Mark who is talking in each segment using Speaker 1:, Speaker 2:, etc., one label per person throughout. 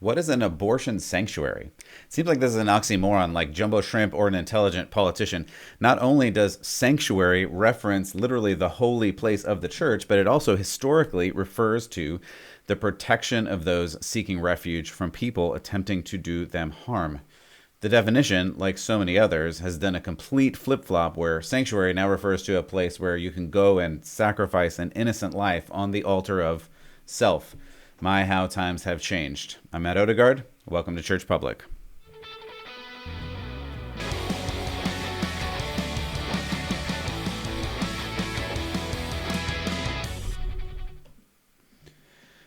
Speaker 1: What is an abortion sanctuary? It seems like this is an oxymoron, like jumbo shrimp or an intelligent politician. Not only does sanctuary reference literally the holy place of the church, but it also historically refers to the protection of those seeking refuge from people attempting to do them harm. The definition, like so many others, has done a complete flip-flop where sanctuary now refers to a place where you can go and sacrifice an innocent life on the altar of self. My, how times have changed. I'm Matt Odegaard. Welcome to Church Public.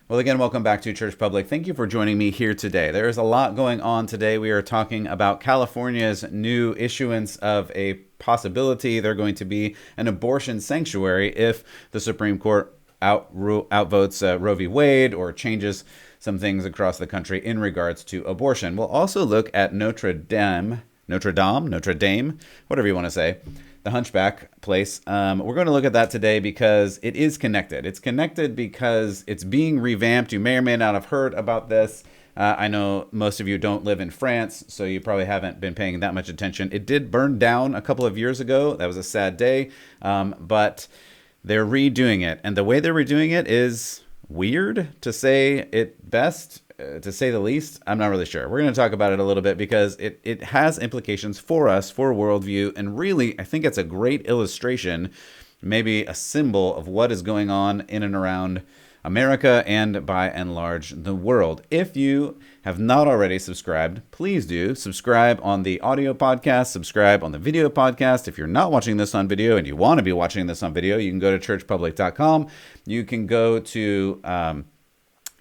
Speaker 1: Well, again, welcome back to Church Public. Thank you for joining me here today. There is a lot going on today. We are talking about California's new issuance of a possibility. They're going to be an abortion sanctuary if the Supreme Court outvotes Roe v. Wade or changes some things across the country in regards to abortion. We'll also look at Notre Dame, whatever you want to say, the Hunchback place. We're going to look at that today because it is connected. It's connected because it's being revamped. You may or may not have heard about this. I know most of you don't live in France, so you probably haven't been paying that much attention. It did burn down a couple of years ago. That was a sad day, but they're redoing it. And the way they're redoing it is weird, to say it best, to say the least. I'm not really sure. We're going to talk about it a little bit because it has implications for us, for worldview. And really, I think it's a great illustration, maybe a symbol of what is going on in and around America and by and large the world. If you have not already subscribed, please do subscribe on the audio podcast, subscribe on the video podcast. If you're not watching this on video and you want to be watching this on video, you can go to churchpublic.com. You can go to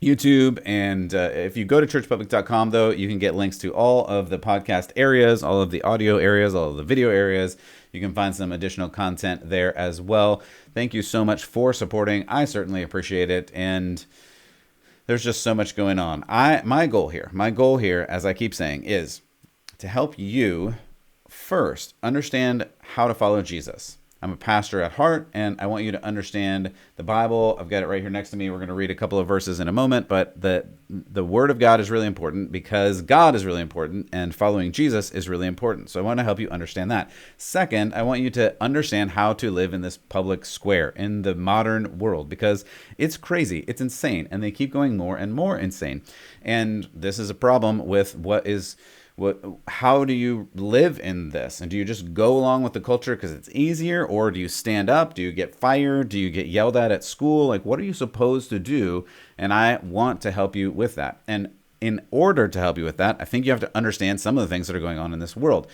Speaker 1: YouTube, and if you go to churchpublic.com, though, you can get links to all of the podcast areas, all of the audio areas, all of the video areas. You can find some additional content there as well. Thank you so much for supporting. I certainly appreciate it, and there's just so much going on. My goal here, as I keep saying, is to help you first understand how to follow Jesus. I'm a pastor at heart, and I want you to understand the Bible. I've got it right here next to me. We're going to read a couple of verses in a moment, but the Word of God is really important because God is really important, and following Jesus is really important. So I want to help you understand that. Second, I want you to understand how to live in this public square, in the modern world, because it's crazy, it's insane, and they keep going more and more insane. And this is a problem with how do you live in this? And do you just go along with the culture because it's easier? Or do you stand up? Do you get fired? Do you get yelled at school? Like, what are you supposed to do? And I want to help you with that. And in order to help you with that, I think you have to understand some of the things that are going on in this world.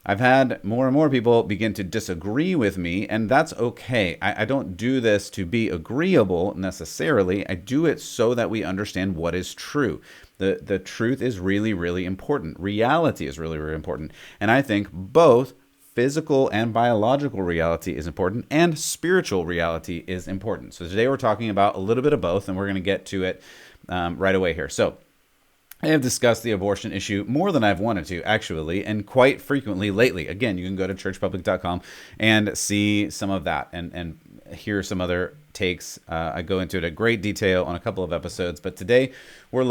Speaker 1: I've had more and more people begin to disagree with me, and that's okay. I don't do this to be agreeable necessarily. I do it so that we understand what is true. The truth is really, really important. Reality is really, really important. And I think both physical and biological reality is important, and spiritual reality is important. So today we're talking about a little bit of both, and we're going to get to it right away here. So I have discussed the abortion issue more than I've wanted to, actually, and quite frequently lately. Again, you can go to churchpublic.com and see some of that and hear some other takes. I go into it in great detail on a couple of episodes, but today we're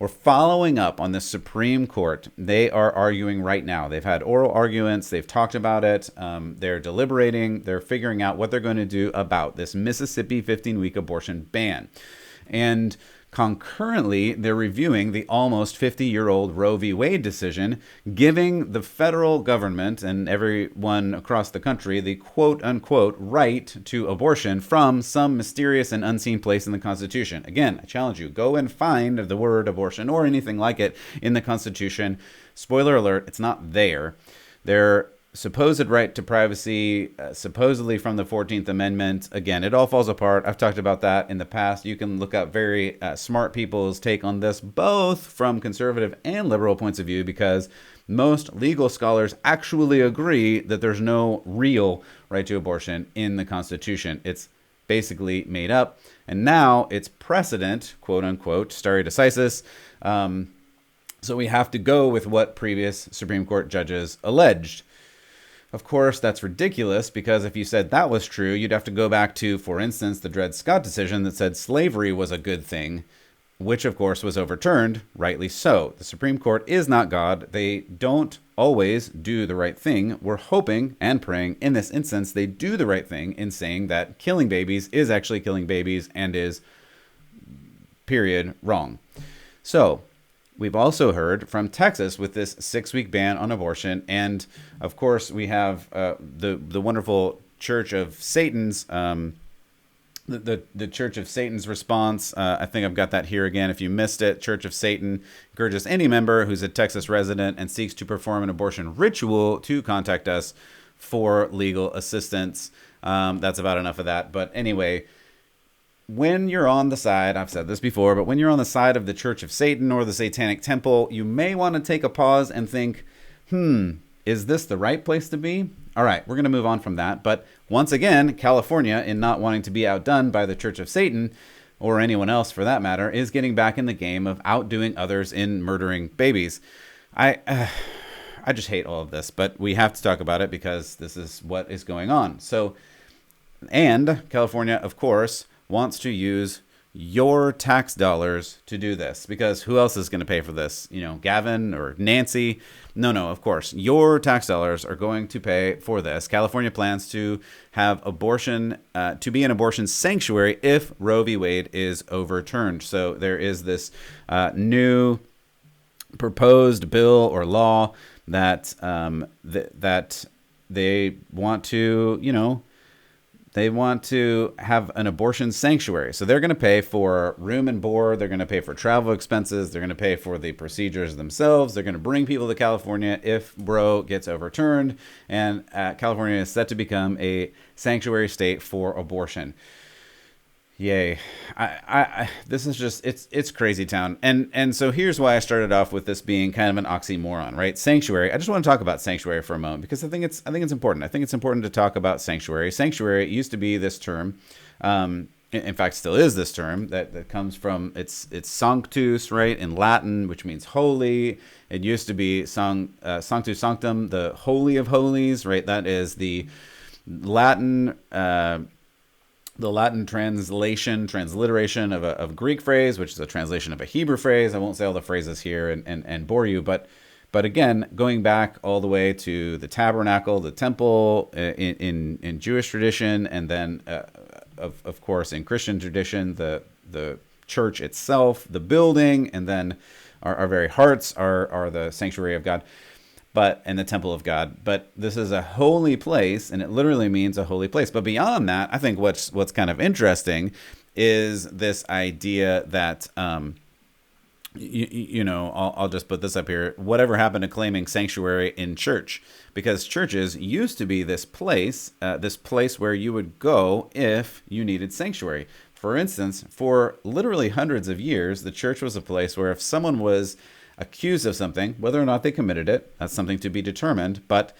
Speaker 1: following up on the Supreme Court. They are arguing right now. They've had oral arguments. They've talked about it. They're deliberating. They're figuring out what they're going to do about this Mississippi 15-week abortion ban. And concurrently, they're reviewing the almost 50-year-old Roe v. Wade decision, giving the federal government and everyone across the country the quote-unquote right to abortion from some mysterious and unseen place in the Constitution. Again, I challenge you, go and find the word abortion or anything like it in the Constitution. Spoiler alert, it's not there. Their supposed right to privacy, supposedly from the 14th Amendment. Again, it all falls apart. I've talked about that in the past. You can look up very smart people's take on this, both from conservative and liberal points of view, because most legal scholars actually agree that there's no real right to abortion in the Constitution. It's basically made up. And now it's precedent, quote unquote, stare decisis. So we have to go with what previous Supreme Court judges alleged. Of course, that's ridiculous, because if you said that was true, you'd have to go back to, for instance, the Dred Scott decision that said slavery was a good thing. which of course was overturned, rightly so. The Supreme Court is not God. They don't always do the right thing. We're hoping and praying in this instance they do the right thing in saying that killing babies is actually killing babies and is, period, wrong. So we've also heard from Texas with this 6-week ban on abortion. And of course, we have the wonderful Church of Satan's the Church of Satan's response. I think I've got that here again. If you missed it, Church of Satan encourages any member who's a Texas resident and seeks to perform an abortion ritual to contact us for legal assistance. That's about enough of that. But anyway, when you're on the side, I've said this before, but when you're on the side of the Church of Satan or the Satanic Temple, you may want to take a pause and think, is this the right place to be? All right, we're going to move on from that. But once again, California, in not wanting to be outdone by the Church of Satan, or anyone else for that matter, is getting back in the game of outdoing others in murdering babies. I just hate all of this, but we have to talk about it because this is what is going on. So, and California, of course, wants to use your tax dollars to do this, because who else is going to pay for this? You know, Gavin or Nancy? No, of course. Your tax dollars are going to pay for this. California plans to have abortion, to be an abortion sanctuary if Roe v. Wade is overturned. So there is this new proposed bill or law that that they want to, they want to have an abortion sanctuary. So they're going to pay for room and board. They're going to pay for travel expenses. They're going to pay for the procedures themselves. They're going to bring people to California if Roe gets overturned. And California is set to become a sanctuary state for abortion. Yay. This is just, it's crazy town. And so here's why I started off with this being kind of an oxymoron, right? Sanctuary. I just want to talk about sanctuary for a moment because I think it's important. I think it's important to talk about sanctuary. Sanctuary used to be this term, in fact, still is this term that comes from, it's sanctus, right? In Latin, which means holy. It used to be sanctus sanctum, the holy of holies, right? That is the Latin, transliteration of a Greek phrase, which is a translation of a Hebrew phrase. I won't say all the phrases here and bore you, but again, going back all the way to the tabernacle, the temple in Jewish tradition, and then of course in Christian tradition, the church itself, the building, and then our very hearts are the sanctuary of God. And the temple of God. But this is a holy place, and it literally means a holy place. But beyond that, I think what's kind of interesting is this idea that, I'll just put this up here. Whatever happened to claiming sanctuary in church? Because churches used to be this place where you would go if you needed sanctuary. For instance, for literally hundreds of years, the church was a place where if someone was accused of something, whether or not they committed it, that's something to be determined. But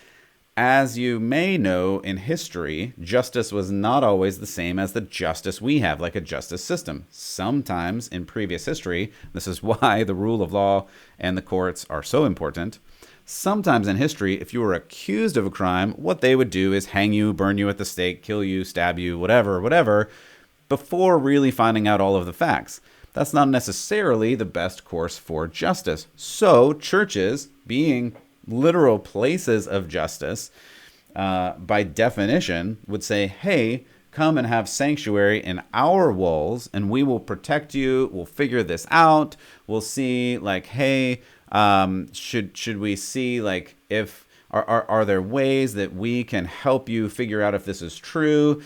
Speaker 1: as you may know in history, justice was not always the same as the justice we have, like a justice system. Sometimes in previous history, this is why the rule of law and the courts are so important. Sometimes in history, if you were accused of a crime, what they would do is hang you, burn you at the stake, kill you, stab you, whatever, before really finding out all of the facts. That's not necessarily the best course for justice. So churches, being literal places of justice, by definition, would say, hey, come and have sanctuary in our walls, and we will protect you. We'll figure this out. We'll see, like, hey, should we see, like, if are there ways that we can help you figure out if this is true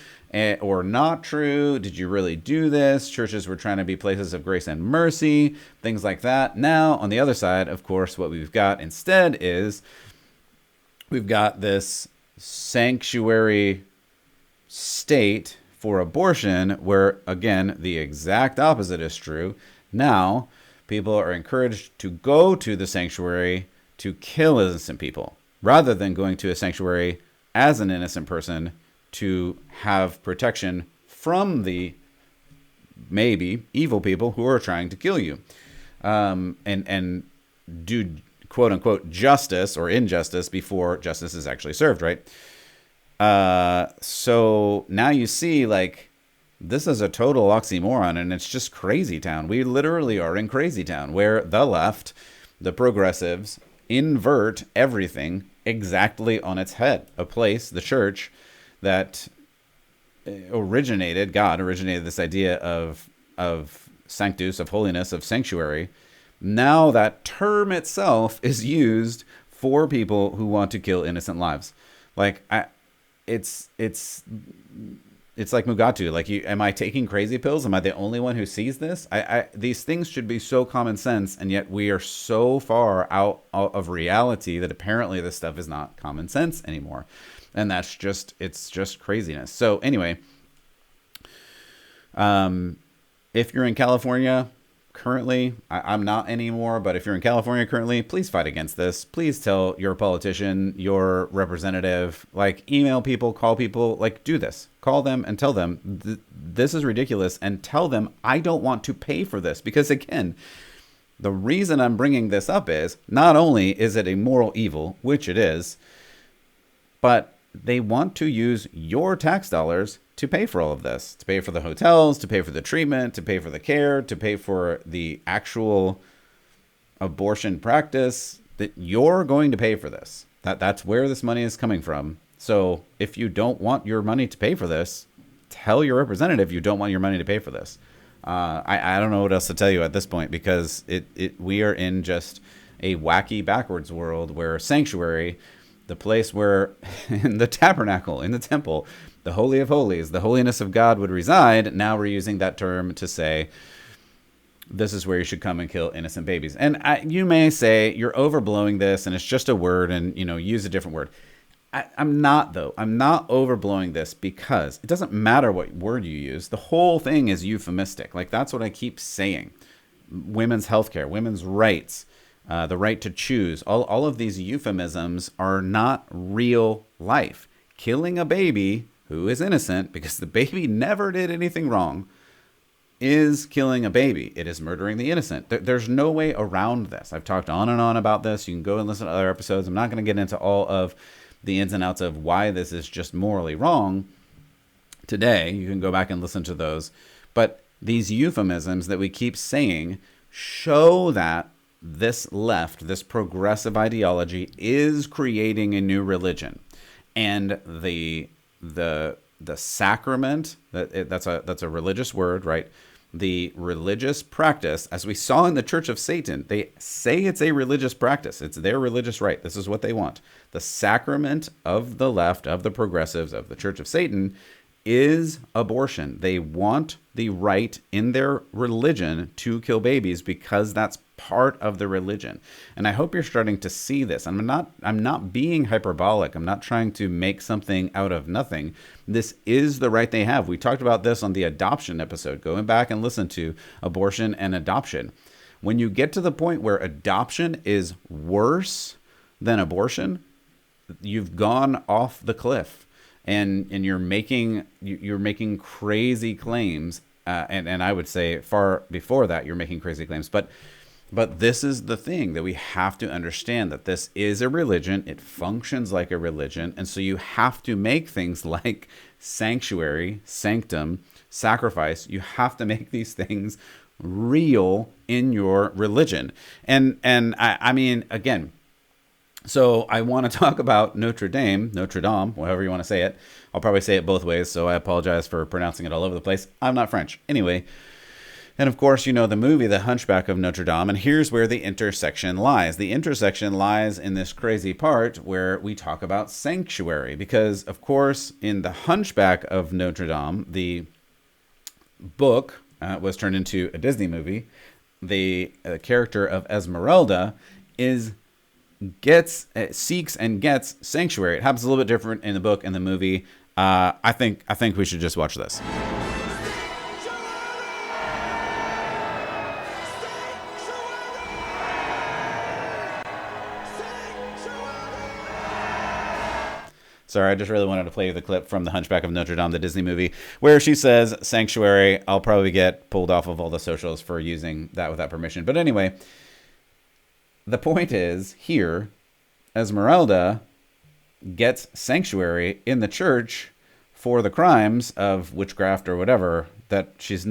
Speaker 1: or not true? Did you really do this? Churches were trying to be places of grace and mercy, things like that. Now, on the other side, of course, what we've got instead is we've got this sanctuary state for abortion where, again, the exact opposite is true. Now, people are encouraged to go to the sanctuary to kill innocent people rather than going to a sanctuary as an innocent person to have protection from the maybe evil people who are trying to kill you, and do quote unquote justice or injustice before justice is actually served, right? So now you see, like, this is a total oxymoron, and it's just crazy town. We literally are in crazy town, where the left, the progressives, invert everything exactly on its head. A place, the church, that God originated this idea of sanctus, of holiness, of sanctuary. Now that term itself is used for people who want to kill innocent lives. Like, it's like Mugatu. Like, am I taking crazy pills? Am I the only one who sees this? These things should be so common sense, and yet we are so far out of reality that apparently this stuff is not common sense anymore. And it's just craziness. So anyway, if you're in California currently, I'm not anymore, but if you're in California currently, please fight against this. Please tell your politician, your representative, like, email people, call people, like, do this. Call them and tell them this is ridiculous, and tell them I don't want to pay for this. Because again, the reason I'm bringing this up is not only is it a moral evil, which it is, but they want to use your tax dollars to pay for all of this, to pay for the hotels, to pay for the treatment, to pay for the care, to pay for the actual abortion practice, that you're going to pay for this. That's where this money is coming from. So if you don't want your money to pay for this, tell your representative you don't want your money to pay for this. I don't know what else to tell you at this point, because we are in just a wacky backwards world where sanctuary, the place where in the tabernacle, in the temple, the Holy of Holies, the holiness of God would reside. Now we're using that term to say this is where you should come and kill innocent babies. And you may say you're overblowing this and it's just a word, and use a different word. I'm not, though. I'm not overblowing this, because it doesn't matter what word you use. The whole thing is euphemistic. Like, that's what I keep saying. Women's healthcare, women's rights, the right to choose. All of these euphemisms are not real life. Killing a baby who is innocent, because the baby never did anything wrong, is killing a baby. It is murdering the innocent. There's no way around this. I've talked on and on about this. You can go and listen to other episodes. I'm not going to get into all of the ins and outs of why this is just morally wrong today. You can go back and listen to those. But these euphemisms that we keep saying show that this left, this progressive ideology, is creating a new religion. And the sacrament, that's a religious word, right? The religious practice, as we saw in the Church of Satan, they say it's a religious practice. It's their religious right. This is what they want. The sacrament of the left, of the progressives, of the Church of Satan, is abortion. They want the right in their religion to kill babies, because that's part of the religion. And I hope you're starting to see this. I'm not being hyperbolic. I'm not trying to make something out of nothing. This is the right they have. We talked about this on the adoption episode. Going back and listen to abortion and adoption. When you get to the point where adoption is worse than abortion, you've gone off the cliff. And you're making crazy claims, and I would say far before that you're making crazy claims. But this is the thing that we have to understand, that this is a religion. It functions like a religion, and so you have to make things like sanctuary, sanctum, sacrifice. You have to make these things real in your religion. And I mean, again. So I want to talk about Notre Dame, however you want to say it. I'll probably say it both ways, so I apologize for pronouncing it all over the place. I'm not French. Anyway, and of course, you know the movie, The Hunchback of Notre Dame, and here's where the intersection lies. The intersection lies in this crazy part where we talk about sanctuary, because, of course, in The Hunchback of Notre Dame, the book was turned into a Disney movie. The character of Esmeralda seeks and gets sanctuary. It happens a little bit different in the book and the movie. I think we should just watch this. Sorry, I just really wanted to play the clip from The Hunchback of Notre Dame, the Disney movie, where she says sanctuary. I'll probably get pulled off of all the socials for using that without permission. But anyway, the point is, here, Esmeralda gets sanctuary in the church for the crimes of witchcraft or whatever, that she's,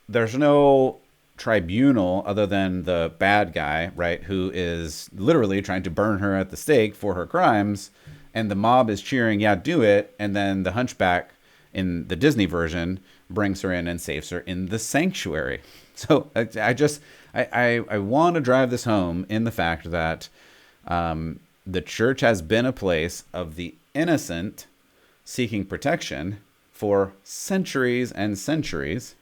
Speaker 1: there's no tribunal other than the bad guy, right, who is literally trying to burn her at the stake for her crimes, and the mob is cheering, yeah, do it, and then the hunchback in the Disney version brings her in and saves her in the sanctuary. So I want to drive this home in the fact that the church has been a place of the innocent seeking protection for centuries and centuries.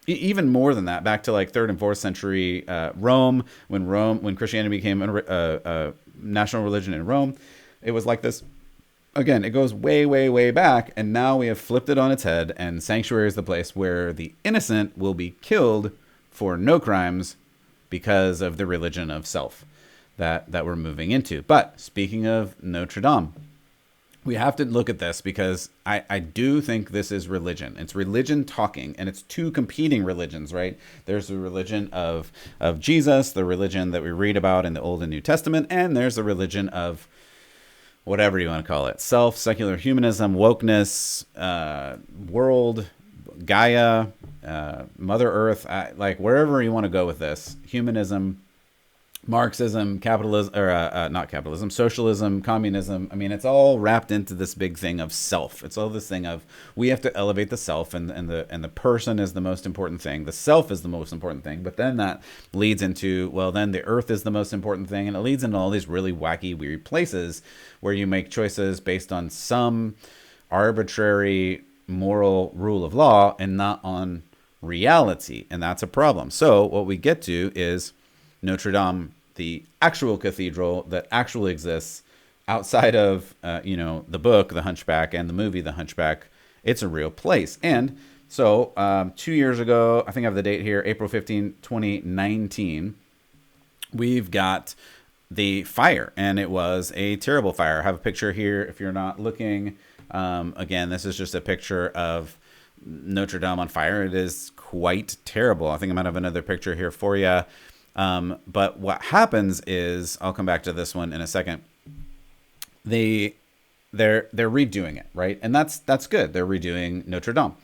Speaker 1: Even more than that, back to like 3rd and 4th century Rome, when Christianity became a national religion in Rome, it was like this. Again, it goes way, way, way back, and now we have flipped it on its head, and sanctuary is the place where the innocent will be killed for no crimes because of the religion of self that we're moving into. But speaking of Notre Dame, we have to look at this because I do think this is religion. It's religion talking, and it's two competing religions, right? There's the religion of Jesus, the religion that we read about in the Old and New Testament, and there's the religion of whatever you want to call it, self, secular humanism, wokeness, world, Gaia, Mother Earth, like wherever you want to go with this, humanism, Marxism, capitalism, or not capitalism, socialism, communism. I mean, it's all wrapped into this big thing of self. It's all this thing of we have to elevate the self, and the person is the most important thing. The self is the most important thing. But then that leads into, well, then the earth is the most important thing, and it leads into all these really wacky, weird places where you make choices based on some arbitrary moral rule of law and not on reality, and that's a problem. So what we get to is Notre Dame, the actual cathedral that actually exists outside of, the book, The Hunchback, and the movie, The Hunchback. It's a real place. And so 2 years ago, I think I have the date here, April 15, 2019, we've got the fire, and it was a terrible fire. I have a picture here if you're not looking. Again, this is just a picture of Notre Dame on fire. It is quite terrible. I think I might have another picture here for you. But what happens is, I'll come back to this one in a second. They're redoing it, right? And that's good. They're redoing Notre Dame,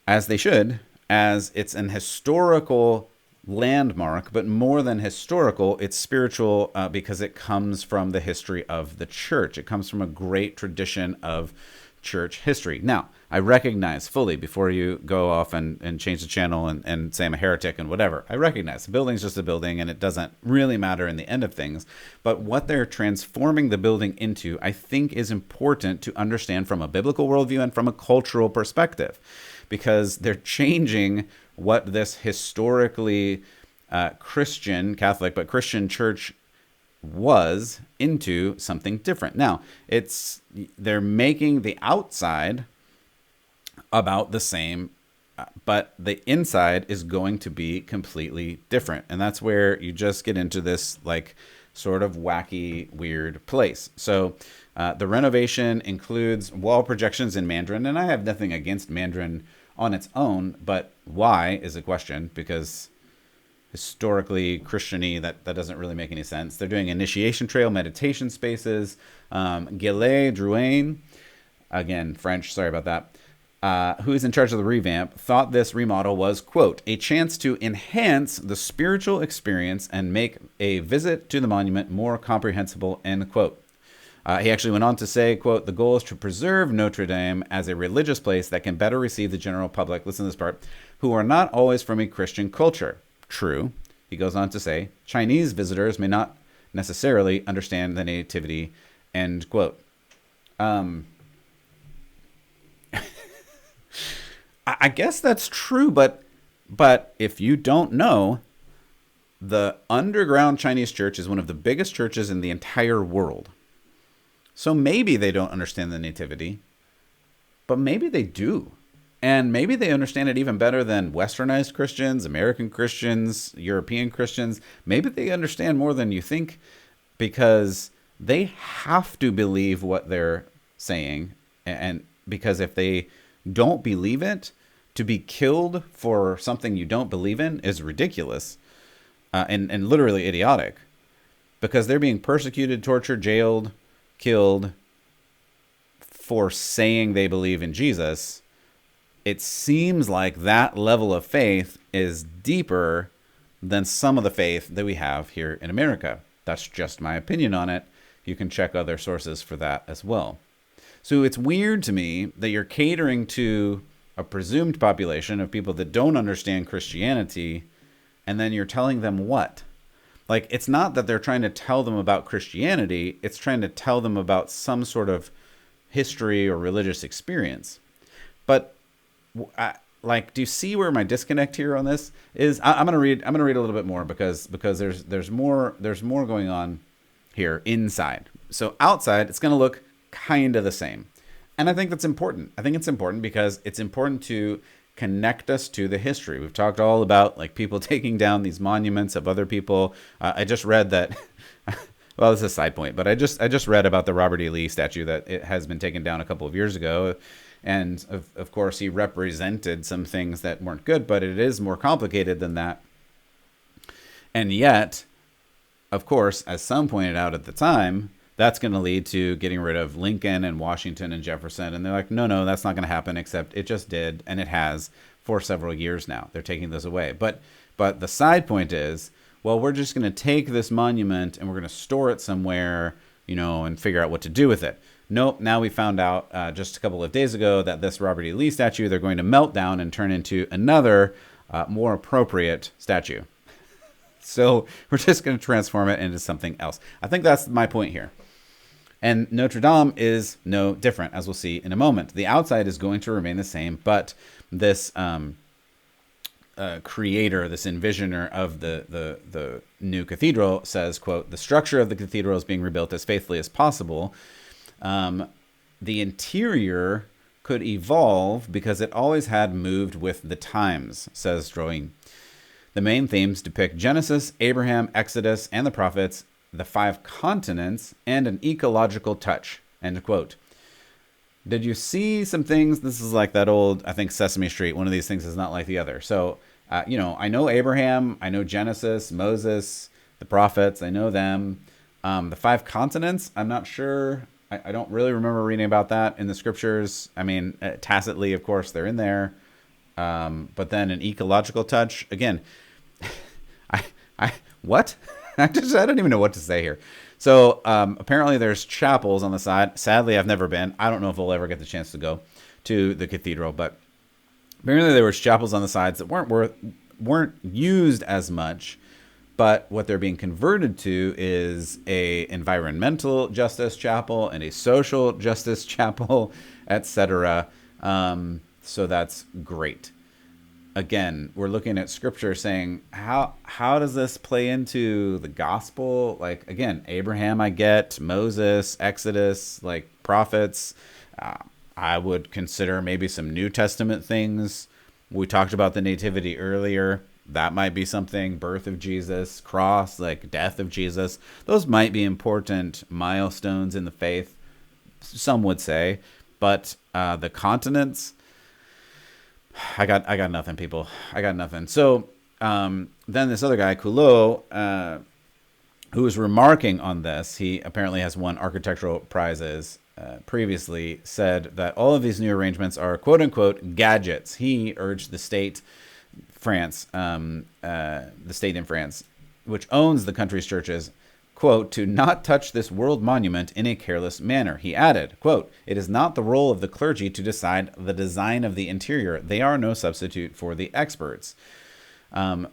Speaker 1: as they should, as it's an historical landmark, but more than historical, it's spiritual, because it comes from the history of the church. It comes from a great tradition of church history. Now, I recognize fully, before you go off and change the channel and say I'm a heretic and whatever, I recognize the building's just a building and it doesn't really matter in the end of things. But what they're transforming the building into, I think, is important to understand from a biblical worldview and from a cultural perspective, because they're changing what this historically Christian, Catholic, but Christian church was into something different. Now, they're making the outside about the same, but the inside is going to be completely different. And that's where you just get into this like sort of wacky, weird place. So the renovation includes wall projections in Mandarin, and I have nothing against Mandarin on its own, but why is a question, because historically Christian-y, that doesn't really make any sense. They're doing initiation trail, meditation spaces, Gillet Drouin, again, French, sorry about that, who is in charge of the revamp, thought this remodel was, quote, a chance to enhance the spiritual experience and make a visit to the monument more comprehensible, end quote. He actually went on to say, quote, the goal is to preserve Notre Dame as a religious place that can better receive the general public, listen to this part, who are not always from a Christian culture. True. He goes on to say, Chinese visitors may not necessarily understand the nativity, end quote. I guess that's true, but if you don't know, the underground Chinese church is one of the biggest churches in the entire world. So maybe they don't understand the nativity, but maybe they do. And maybe they understand it even better than Westernized Christians, American Christians, European Christians. Maybe they understand more than you think, because they have to believe what they're saying. And because if they don't believe it, to be killed for something you don't believe in is ridiculous and literally idiotic, because they're being persecuted, tortured, jailed, killed for saying they believe in Jesus, it seems like that level of faith is deeper than some of the faith that we have here in America. That's just my opinion on it. You can check other sources for that as well. So it's weird to me that you're catering to a presumed population of people that don't understand Christianity, and then you're telling them what? Like, it's not that they're trying to tell them about Christianity, it's trying to tell them about some sort of history or religious experience. But do you see where my disconnect here on this is? I'm gonna read a little bit more because there's more going on here inside. So outside, it's gonna look kind of the same, and I think that's important. I think it's important because it's important to connect us to the history. We've talked all about like people taking down these monuments of other people. I just read that. Well, this is a side point, but I just read about the Robert E. Lee statue that it has been taken down a couple of years ago. And of course, he represented some things that weren't good, but it is more complicated than that. And yet, of course, as some pointed out at the time, that's going to lead to getting rid of Lincoln and Washington and Jefferson. And they're like, no, that's not going to happen, except it just did. And it has for several years now. They're taking those away. But the side point is, well, we're just going to take this monument and we're going to store it somewhere, and figure out what to do with it. Nope. Now we found out just a couple of days ago that this Robert E. Lee statue, they're going to melt down and turn into another more appropriate statue. So we're just going to transform it into something else. I think that's my point here. And Notre Dame is no different, as we'll see in a moment. The outside is going to remain the same, but this creator, this envisioner of the new cathedral says, quote, "The structure of the cathedral is being rebuilt as faithfully as possible. The interior could evolve because it always had moved with the times," says Drouin. "The main themes depict Genesis, Abraham, Exodus, and the prophets, the 5 continents, and an ecological touch," end quote. Did you see some things? This is like that old, I think, Sesame Street. One of these things is not like the other. So, I know Abraham, I know Genesis, Moses, the prophets, I know them. The 5 continents, I'm not sure. I don't really remember reading about that in the scriptures. I mean, tacitly, of course, they're in there. But then an ecological touch, again, what? I don't even know what to say here. So apparently there's chapels on the side. Sadly, I've never been. I don't know if we'll ever get the chance to go to the cathedral, but apparently there was chapels on the sides that weren't used as much. But what they're being converted to is a environmental justice chapel and a social justice chapel, etc. So that's great. Again, we're looking at scripture saying, how does this play into the gospel? Like, again, Abraham, I get, Moses, Exodus, like prophets. I would consider maybe some New Testament things. We talked about the nativity earlier. That might be something, birth of Jesus, cross, like death of Jesus. Those might be important milestones in the faith, some would say. But the continents, I got nothing, people. I got nothing. So then this other guy, Coulot, who was remarking on this, he apparently has won architectural prizes previously, said that all of these new arrangements are quote-unquote gadgets. He urged the state in France, which owns the country's churches, quote, "to not touch this world monument in a careless manner." He added, quote, "It is not the role of the clergy to decide the design of the interior. They are no substitute for the experts.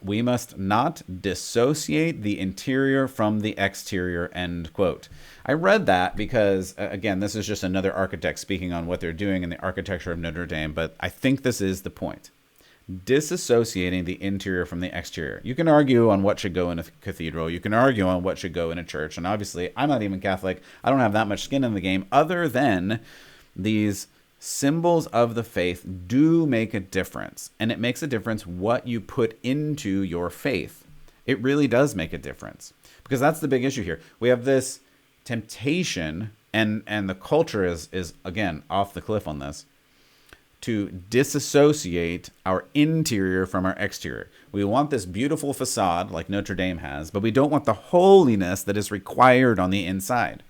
Speaker 1: We must not dissociate the interior from the exterior," end quote. I read that because, again, this is just another architect speaking on what they're doing in the architecture of Notre Dame, but I think this is the point. Disassociating the interior from the exterior. You can argue on what should go in a cathedral. You can argue on what should go in a church. And obviously, I'm not even Catholic. I don't have that much skin in the game other than these symbols of the faith do make a difference. And it makes a difference what you put into your faith. It really does make a difference. Because that's the big issue here. We have this temptation, and the culture is again, off the cliff on this, to disassociate our interior from our exterior. We want this beautiful facade like Notre Dame has, but we don't want the holiness that is required on the inside.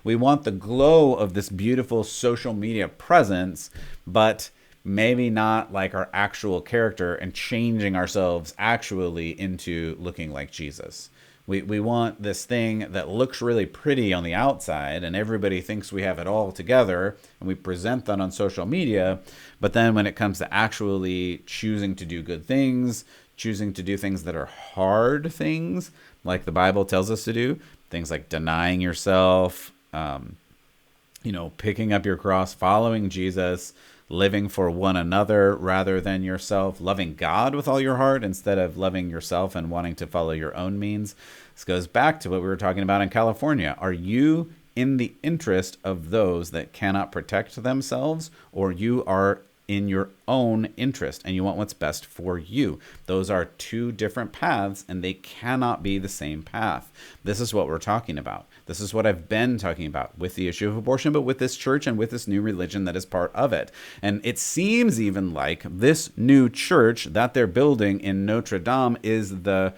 Speaker 1: We want the glow of this beautiful social media presence, but maybe not like our actual character and changing ourselves actually into looking like Jesus. We want this thing that looks really pretty on the outside and everybody thinks we have it all together, and we present that on social media. But then when it comes to actually choosing to do good things, choosing to do things that are hard things, like the Bible tells us to do, things like denying yourself, picking up your cross, following Jesus, living for one another rather than yourself, loving God with all your heart instead of loving yourself and wanting to follow your own means. This goes back to what we were talking about in California. Are you in the interest of those that cannot protect themselves, or you are in your own interest and you want what's best for you? Those are two different paths, and they cannot be the same path. This is what we're talking about. This is what I've been talking about with the issue of abortion, but with this church and with this new religion that is part of it. And it seems even like this new church that they're building in Notre Dame is the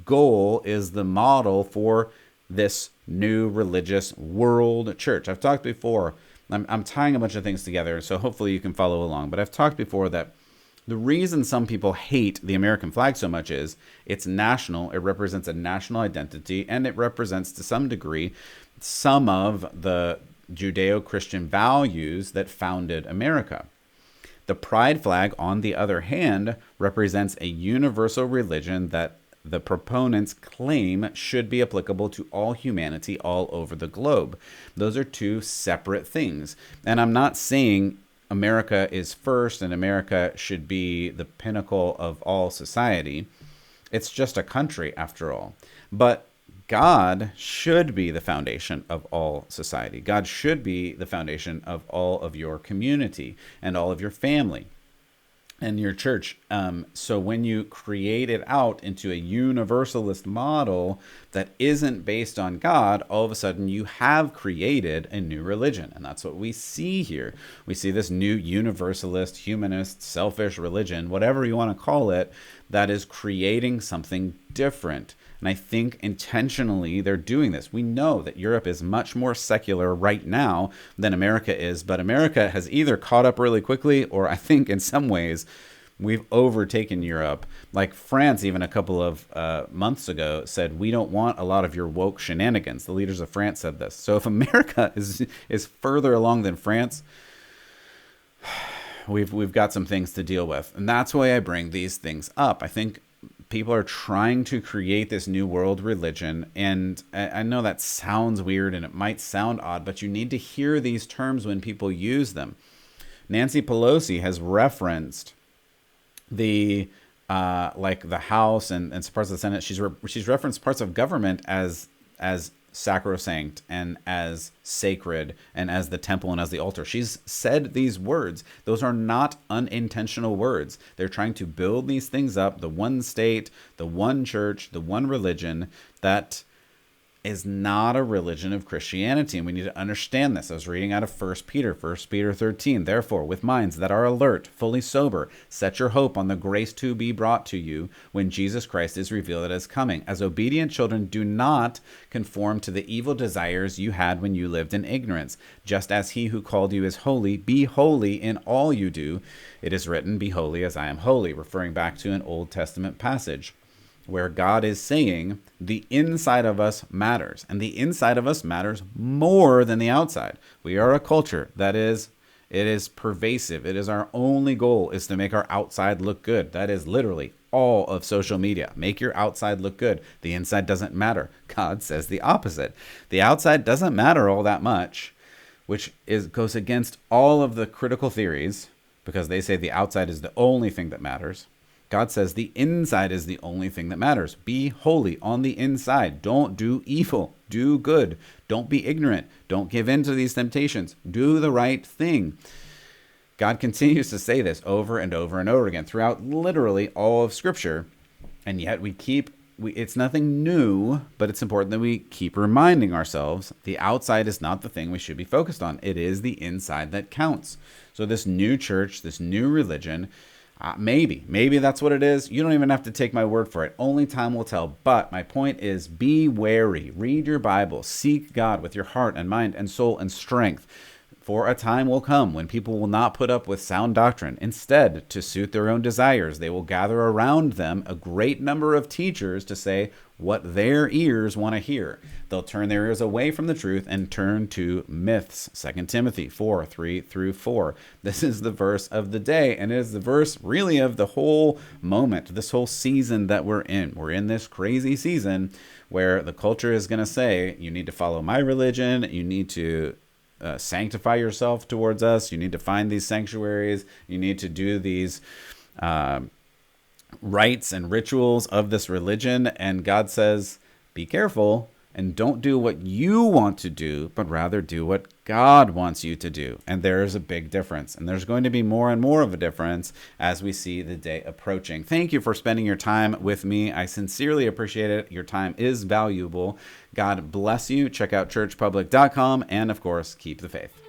Speaker 1: goal, is the model for this new religious world church. I've talked before, I'm tying a bunch of things together, so hopefully you can follow along. But I've talked before that the reason some people hate the American flag so much is it's national. It represents a national identity, and it represents, to some degree, some of the Judeo-Christian values that founded America. The pride flag, on the other hand, represents a universal religion that the proponents claim should be applicable to all humanity all over the globe. Those are two separate things. And I'm not saying America is first and America should be the pinnacle of all society. It's just a country after all. But God should be the foundation of all society. God should be the foundation of all of your community and all of your family and your church. So when you create it out into a universalist model that isn't based on God, all of a sudden you have created a new religion. And that's what we see here. We see this new universalist, humanist, selfish religion, whatever you want to call it, that is creating something different. And I think intentionally they're doing this. We know that Europe is much more secular right now than America is, but America has either caught up really quickly, or I think in some ways we've overtaken Europe. Like France, even a couple of months ago, said, we don't want a lot of your woke shenanigans. The leaders of France said this. So if America is further along than France, we've got some things to deal with. And that's why I bring these things up. I think people are trying to create this new world religion. And I know that sounds weird and it might sound odd, but you need to hear these terms when people use them. Nancy Pelosi has referenced the the House and parts of the Senate. She's referenced parts of government as sacrosanct and as sacred and as the temple and as the altar. She's said these words. Those are not unintentional words. They're trying to build these things up, the one state, the one church, the one religion that is not a religion of Christianity. And we need to understand this. I was reading out of 1 Peter 13. Therefore, with minds that are alert, fully sober, set your hope on the grace to be brought to you when Jesus Christ is revealed as coming. As obedient children, do not conform to the evil desires you had when you lived in ignorance. Just as he who called you is holy, be holy in all you do. It is written, be holy as I am holy, referring back to an Old Testament passage where God is saying the inside of us matters, and the inside of us matters more than the outside. We are a culture that it is pervasive. It is our only goal is to make our outside look good. That is literally all of social media. Make your outside look good. The inside doesn't matter. God says the opposite. The outside doesn't matter all that much, which goes against all of the critical theories, because they say the outside is the only thing that matters. God says the inside is the only thing that matters. Be holy on the inside. Don't do evil. Do good. Don't be ignorant. Don't give in to these temptations. Do the right thing. God continues to say this over and over and over again throughout literally all of Scripture. And yet it's nothing new, but it's important that we keep reminding ourselves the outside is not the thing we should be focused on. It is the inside that counts. So this new church, this new religion, Maybe that's what it is. You don't even have to take my word for it. Only time will tell. But my point is, be wary. Read your Bible. Seek God with your heart and mind and soul and strength. For a time will come when people will not put up with sound doctrine. Instead, to suit their own desires, they will gather around them a great number of teachers to say what their ears want to hear. They'll turn their ears away from the truth and turn to myths. 2 Timothy 4:3-4. This is the verse of the day, and it is the verse really of the whole moment, this whole season that we're in. We're in this crazy season where the culture is going to say, you need to follow my religion, you need to sanctify yourself towards us. You need to find these sanctuaries. You need to do these rites and rituals of this religion. And God says, be careful and don't do what you want to do, but rather do what God wants you to do. And there is a big difference. And there's going to be more and more of a difference as we see the day approaching. Thank you for spending your time with me. I sincerely appreciate it. Your time is valuable. God bless you. Check out churchpublic.com and, of course, keep the faith.